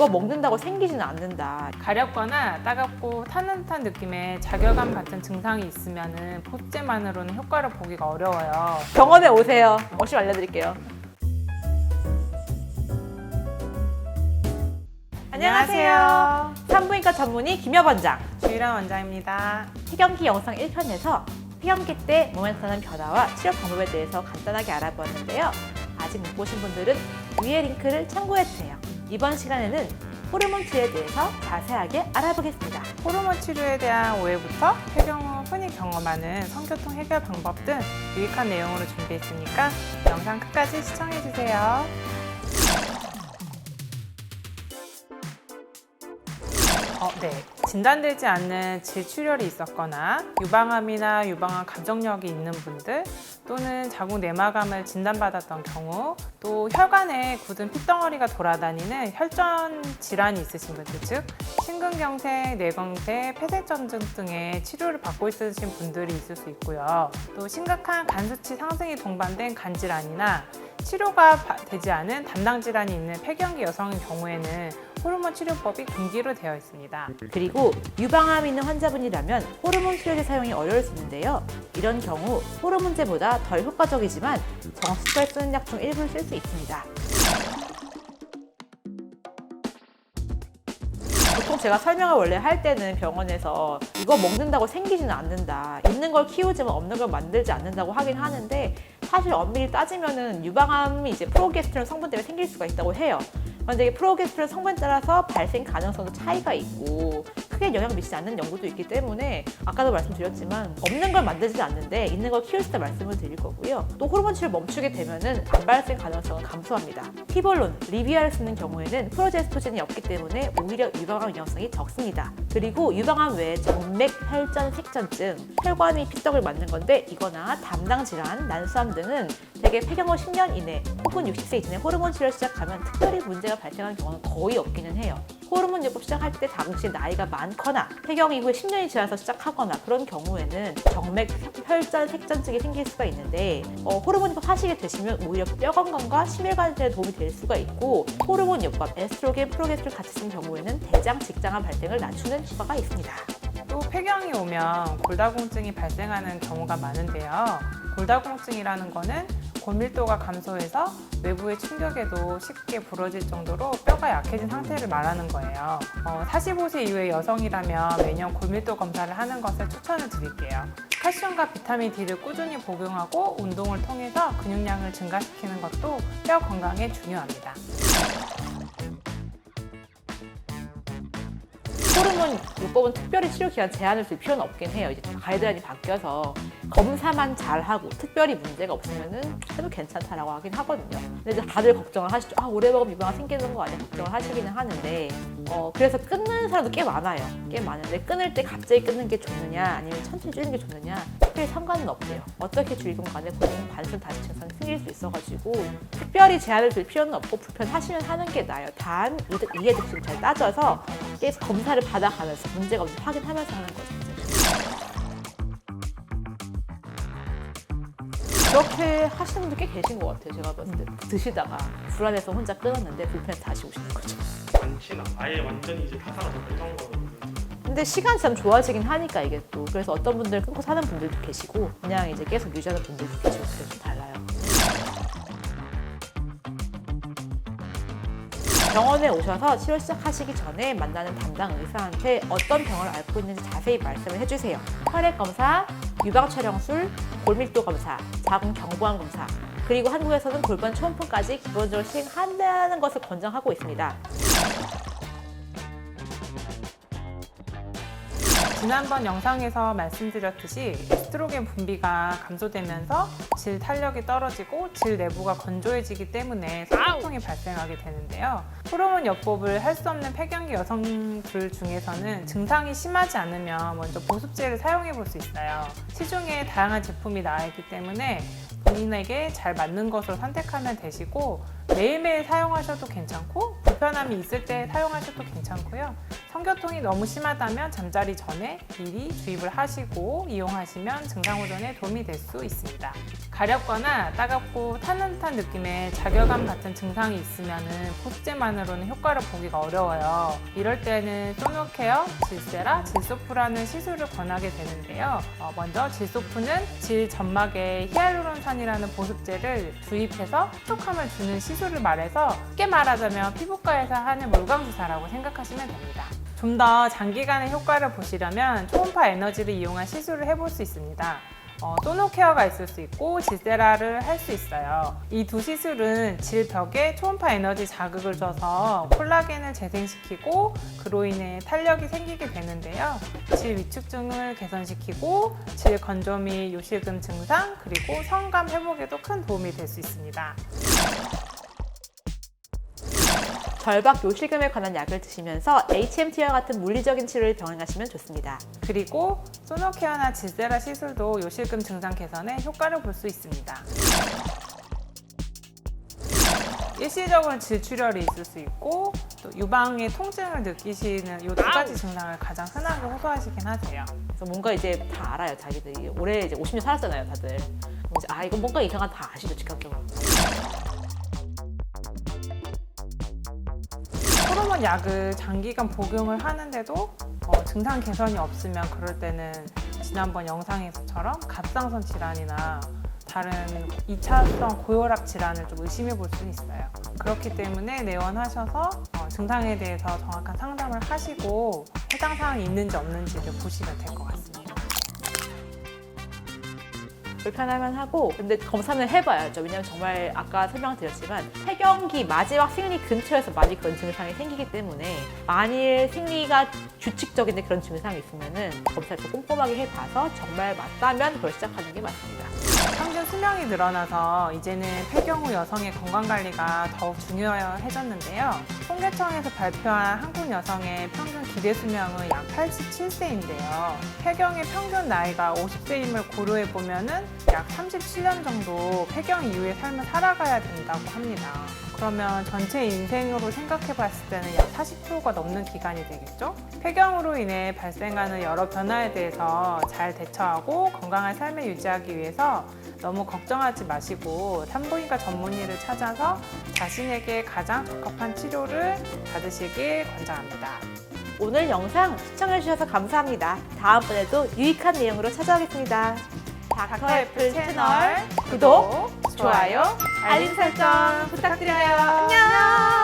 이거 먹는다고 생기지는 않는다. 가렵거나 따갑고 타는 듯한 느낌의 자결감 같은 증상이 있으면 포스제만으로는 효과를 보기가 어려워요. 병원에 오세요. 오시면 알려드릴게요. 안녕하세요. 산부인과 전문의 김여보 원장. 주일환 원장입니다. 폐경기 영상 1편에서 폐경기 때 몸에 나타나는 변화와 치료 방법에 대해서 간단하게 알아보았는데요. 아직 못 보신 분들은 위에 링크를 참고해주세요. 이번 시간에는 호르몬 치료에 대해서 자세하게 알아보겠습니다. 호르몬 치료에 대한 오해부터 폐경 후 흔히 경험하는 성교통 해결 방법 등 유익한 내용으로 준비했으니까 영상 끝까지 시청해주세요. 네. 진단되지 않는 질출혈이 있었거나 유방암이나 유방암 감정력이 있는 분들 또는 자궁 내막암을 진단받았던 경우 또 혈관에 굳은 핏덩어리가 돌아다니는 혈전 질환이 있으신 분들 즉 심근경색, 뇌경색, 폐쇄전증 등의 치료를 받고 있으신 분들이 있을 수 있고요. 또 심각한 간 수치 상승이 동반된 간질환이나 치료가 되지 않은 담당 질환이 있는 폐경기 여성의 경우에는 호르몬 치료법이 금기로 되어 있습니다. 그리고 유방암이 있는 환자분이라면 호르몬 치료제 사용이 어려울 수 있는데요. 이런 경우 호르몬제보다 덜 효과적이지만 정수가 쓰는 약 중 일부를 쓸 수 있습니다. 보통 제가 설명을 원래 할 때는 병원에서 이거 먹는다고 생기지는 않는다. 있는 걸 키우지만 없는 걸 만들지 않는다고 하긴 하는데 사실 엄밀히 따지면은 유방암이 이제 프로게스테론 성분 때문에 생길 수가 있다고 해요. 그런데 이게 프로게스테론 성분에 따라서 발생 가능성도 차이가 있고 크게 영향 미치지 않는 연구도 있기 때문에 아까도 말씀드렸지만 없는 걸 만들지 않는데 있는 걸 키울 수 있다 말씀을 드릴 거고요. 또 호르몬 치료를 멈추게 되면은 안 발생 가능성은 감소합니다. 피볼론, 리비아를 쓰는 경우에는 프로제스토젠이 없기 때문에 오히려 유방암 위험성이 적습니다. 그리고 유방암 외에 정맥, 혈전, 색전증, 혈관 및 피떡을 맞는 건데 이거나 담당 질환, 난수암 등은 대개 폐경 후 10년 이내 혹은 60세 이전에 호르몬 치료를 시작하면 특별히 문제가 발생하는 경우는 거의 없기는 해요. 호르몬 요법 시작할 때 당시 나이가 많거나 폐경 이후에 10년이 지나서 시작하거나 그런 경우에는 정맥, 혈전, 색전증이 생길 수가 있는데 호르몬 요법 하시게 되시면 오히려 뼈 건강과 심혈관절에 도움이 될 수가 있고 호르몬 요법, 에스트로겐, 프로게스테론 같이 쓴 경우에는 대장, 직장암 발생을 낮추는 효과가 있습니다. 또 폐경이 오면 골다공증이 발생하는 경우가 많은데요. 골다공증이라는 거는 골밀도가 감소해서 외부의 충격에도 쉽게 부러질 정도로 뼈가 약해진 상태를 말하는 거예요. 45세 이후의 여성이라면 매년 골밀도 검사를 하는 것을 추천을 드릴게요. 칼슘과 비타민 D를 꾸준히 복용하고 운동을 통해서 근육량을 증가시키는 것도 뼈 건강에 중요합니다. 호르몬 요법은 특별히 치료 기간 제한을 둘 필요는 없긴 해요. 이제 가이드라인이 바뀌어서 검사만 잘하고 특별히 문제가 없으면은 해도 괜찮다라고 하긴 하거든요. 근데 이제 다들 걱정을 하시죠. 오래 먹으면 유방암 생기는 거 아니야? 걱정을 하시기는 하는데 그래서 끊는 사람도 꽤 많아요. 꽤 많은데 끊을 때 갑자기 끊는 게 좋느냐 아니면 천천히 줄이는 게 좋느냐 특별히 상관은 없대요. 어떻게 줄이건 간에 본인 반수 다시 증상이 생길 수 있어가지고 특별히 제한을 둘 필요는 없고 불편하시면 하는 게 나아요. 단 이해득실 잘 따져서 계속 검사를 받아가면서 문제가 없는지 확인하면서 하는 거죠. 그렇게 하시는 분들 꽤 계신 것 같아요. 제가 봤을 때 드시다가 불안해서 혼자 끊었는데 불편해서 다시 오시는 거죠. 안치나 아예 완전히 이제 다 사라져 그런 거는. 근데 시간이 참 좋아지긴 하니까 이게 또 그래서 어떤 분들은 끊고 사는 분들도 계시고 그냥 이제 계속 유지하는 분들도 계시고 그래서 좀 달라요. 병원에 오셔서 치료 시작하시기 전에 만나는 담당 의사한테 어떤 병을 앓고 있는지 자세히 말씀을 해주세요. 혈액 검사, 유방 촬영술, 골밀도 검사, 자궁 경부암 검사, 그리고 한국에서는 골반 초음파까지 기본적으로 시행한다는 것을 권장하고 있습니다. 지난번 영상에서 말씀드렸듯이 에스트로겐 분비가 감소되면서 질 탄력이 떨어지고 질 내부가 건조해지기 때문에 성교통이 발생하게 되는데요. 호르몬 요법을 할 수 없는 폐경기 여성들 중에서는 증상이 심하지 않으면 먼저 보습제를 사용해 볼 수 있어요. 시중에 다양한 제품이 나와 있기 때문에 본인에게 잘 맞는 것을 선택하면 되시고 매일매일 사용하셔도 괜찮고 불편함이 있을 때 사용하셔도 괜찮고요. 성교통이 너무 심하다면 잠자리 전에 미리 주입을 하시고 이용하시면 증상 호전에 도움이 될 수 있습니다. 가렵거나 따갑고 타는 듯한 느낌의 자결감 같은 증상이 있으면 보습제만으로는 효과를 보기가 어려워요. 이럴 때는 소노케어, 질세라, 질소프라는 시술을 권하게 되는데요. 먼저 질소프는 질 점막에 히알루론산이라는 보습제를 주입해서 촉촉함을 주는 시술을 말해서 쉽게 말하자면 피부과에서 하는 물광주사라고 생각하시면 됩니다. 좀 더 장기간의 효과를 보시려면 초음파 에너지를 이용한 시술을 해볼 수 있습니다. 소노케어가 있을 수 있고 질세라를 할 수 있어요. 이 두 시술은 질벽에 초음파 에너지 자극을 줘서 콜라겐을 재생시키고 그로 인해 탄력이 생기게 되는데요. 질 위축증을 개선시키고 질 건조 및 요실금 증상 그리고 성감 회복에도 큰 도움이 될 수 있습니다. 결박 요실금에 관한 약을 드시면서 HMT와 같은 물리적인 치료를 병행하시면 좋습니다. 그리고 소노케어나 질세라 시술도 요실금 증상 개선에 효과를 볼 수 있습니다. 일시적으로 질출혈이 있을 수 있고 또 유방의 통증을 느끼시는 이 두 가지 증상을 가장 흔하게 호소하시긴 하세요. 그래서 뭔가 이제 다 알아요, 자기들이. 올해 이제 50년 살았잖아요, 다들. 이제 이거 뭔가 이상하다 다 아시죠, 즉각적으로. 호르몬 약을 장기간 복용을 하는데도 증상 개선이 없으면 그럴 때는 지난번 영상에서처럼 갑상선 질환이나 다른 2차성 고혈압 질환을 좀 의심해 볼 수 있어요. 그렇기 때문에 내원하셔서 증상에 대해서 정확한 상담을 하시고 해당 사항이 있는지 없는지를 보시면 될 것 같습니다. 불편하면 하고, 근데 검사는 해봐야죠. 왜냐면 정말 아까 설명드렸지만 폐경기 마지막 생리 근처에서 많이 그런 증상이 생기기 때문에 만일 생리가 규칙적인데 그런 증상이 있으면은 검사를 또 꼼꼼하게 해봐서 정말 맞다면 그걸 시작하는 게 맞습니다. 평균 수명이 늘어나서 이제는 폐경 후 여성의 건강관리가 더욱 중요해졌는데요. 통계청에서 발표한 한국 여성의 평균 기대 수명은 약 87세인데요. 폐경의 평균 나이가 50세임을 고려해보면은 약 37년 정도 폐경 이후의 삶을 살아가야 된다고 합니다. 그러면 전체 인생으로 생각해봤을 때는 약 40%가 넘는 기간이 되겠죠? 폐경으로 인해 발생하는 여러 변화에 대해서 잘 대처하고 건강한 삶을 유지하기 위해서 너무 걱정하지 마시고 산부인과 전문의를 찾아서 자신에게 가장 적합한 치료를 받으시길 권장합니다. 오늘 영상 시청해주셔서 감사합니다. 다음번에도 유익한 내용으로 찾아오겠습니다. 닥터애플 채널 구독, 좋아요, 알림 설정 부탁드려요. 안녕!